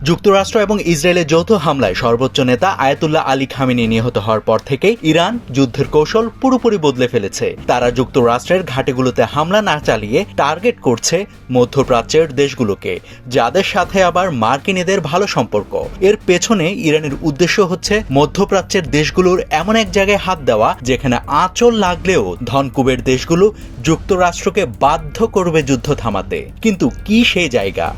যুক্তরাষ্ট্র এবং ইসরায়েলের যৌথ হামলায় সর্বোচ্চ নেতা আয়াতুল্লাহ আলী খামেনি নিহত হওয়ার পর থেকেই ইরান যুদ্ধের কৌশল পুরোপুরি বদলে ফেলেছে। তারা যুক্তরাষ্ট্রের ঘাঁটিগুলোতে হামলা না চালিয়ে টার্গেট করছে মধ্যপ্রাচ্যের দেশগুলোকে, যাদের সাথে আবার মার্কিনীদের ভালো সম্পর্ক। এর পেছনে ইরানের উদ্দেশ্য হচ্ছে মধ্যপ্রাচ্যের দেশগুলোর এমন এক জায়গায় হাত দেওয়া যেখানে আঁচল লাগলেও ধনকুবের দেশগুলো যুক্তরাষ্ট্রকে বাধ্য করবে যুদ্ধ থামাতে। কিন্তু কি সেই জায়গা?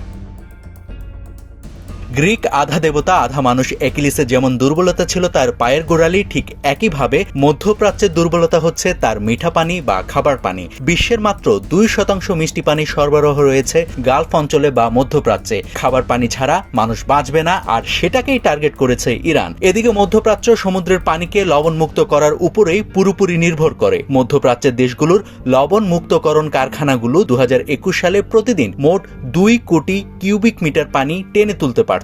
গ্রিক আধা দেবতা আধা মানুষ অ্যাকিলিসের যেমন দুর্বলতা ছিল তার পায়ের গোড়ালি, ঠিক একইভাবে মধ্যপ্রাচ্যের দুর্বলতা হচ্ছে তার মিঠা পানি বা খাবার পানি। বিশ্বের মাত্র 2% মিষ্টি পানি সরবরাহ রয়েছে গালফ অঞ্চলে বা মধ্যপ্রাচ্যে। খাবার পানি ছাড়া মানুষ বাঁচবে না, আর সেটাকেই টার্গেট করেছে ইরান। এদিকে মধ্যপ্রাচ্য সমুদ্রের পানিকে লবণমুক্ত করার উপরেই পুরোপুরি নির্ভর করে। মধ্যপ্রাচ্যের দেশগুলোর লবণ মুক্তকরণ কারখানাগুলো 2021 সালে প্রতিদিন মোট 2 কোটি কিউবিক মিটার পানি টেনে তুলতে পারত,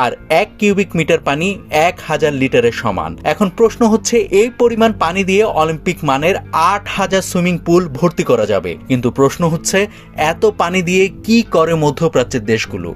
আর 1 কিউবিক মিটার পানি 1000 লিটারের সমান। এখন প্রশ্ন হচ্ছে, এই পরিমাণ পানি দিয়ে অলিম্পিক মানের 8000 সুইমিং পুল ভর্তি করা যাবে, কিন্তু প্রশ্ন হচ্ছে এত পানি দিয়ে কি করে মধ্যপ্রাচ্যের দেশগুলো?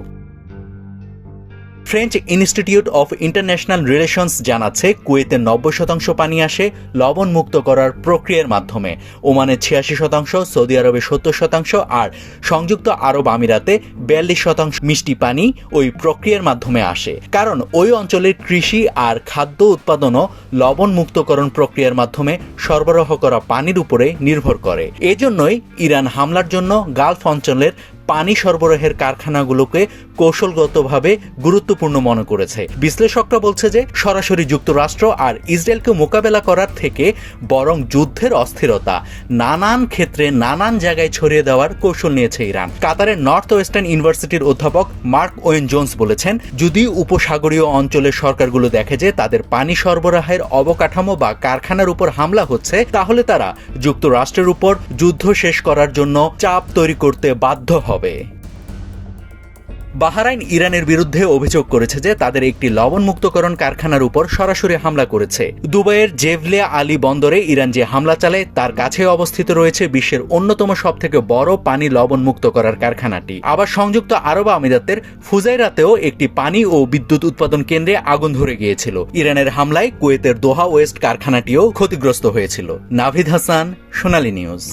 French institute of international relations জানাচ্ছে, কুয়েতের 90% পানি আসে লবণ মুক্ত করার প্রক্রিয়ার মাধ্যমে, ওমানের 86%, সৌদি আরবে 70% আর সংযুক্ত আরব আমিরাতে 42% মিষ্টি পানি ওই প্রক্রিয়ার মাধ্যমে আসে। কারণ ওই অঞ্চলের কৃষি আর খাদ্য উৎপাদনও লবণ মুক্তকরণ প্রক্রিয়ার মাধ্যমে সরবরাহ করা পানির উপরে নির্ভর করে। এজন্যই ইরান হামলার জন্য গালফ অঞ্চলের পানি সরবরাহের কারখানাগুলোকে কৌশলগতভাবে গুরুত্বপূর্ণ মনে করেছে। বিশ্লেষকরা বলছে যে সরাসরি যুক্তরাষ্ট্র আর ইসরায়েলকে মোকাবেলা করার থেকে বরং যুদ্ধের অস্থিরতা নানান ক্ষেত্রে নানান জায়গায় ছড়িয়ে দেওয়ার কৌশল নিয়েছে ইরান। কাতারের নর্থ ওয়েস্টার্ন ইউনিভার্সিটির অধ্যাপক মার্ক ওয়েন জোন্স বলেছেন, যদি উপসাগরীয় অঞ্চলের সরকারগুলো দেখে যে তাদের পানি সরবরাহের অবকাঠামো বা কারখানার উপর হামলা হচ্ছে, তাহলে তারা যুক্তরাষ্ট্রের উপর যুদ্ধ শেষ করার জন্য চাপ তৈরি করতে বাধ্য হবে। বাহরাইন ইরানের বিরুদ্ধে অভিযোগ করেছে যে তাদের একটি লবণ মুক্তকরণ কারখানার উপর সরাসরি হামলা করেছে। দুবাইয়ের জেভলিয়া আলী বন্দরে ইরান যে হামলা চালায় তার কাছে অবস্থিত রয়েছে বিশ্বের অন্যতম সবথেকে বড় পানি লবণ মুক্ত করার কারখানাটি। আবার সংযুক্ত আরব আমিরাতের ফুজাইরাতেও একটি পানি ও বিদ্যুৎ উৎপাদন কেন্দ্রে আগুন ধরে গিয়েছিল। ইরানের হামলায় কুয়েতের দোহা ওয়েস্ট কারখানাটিও ক্ষতিগ্রস্ত হয়েছিল। নাভিদ হাসান, সোনালী নিউজ।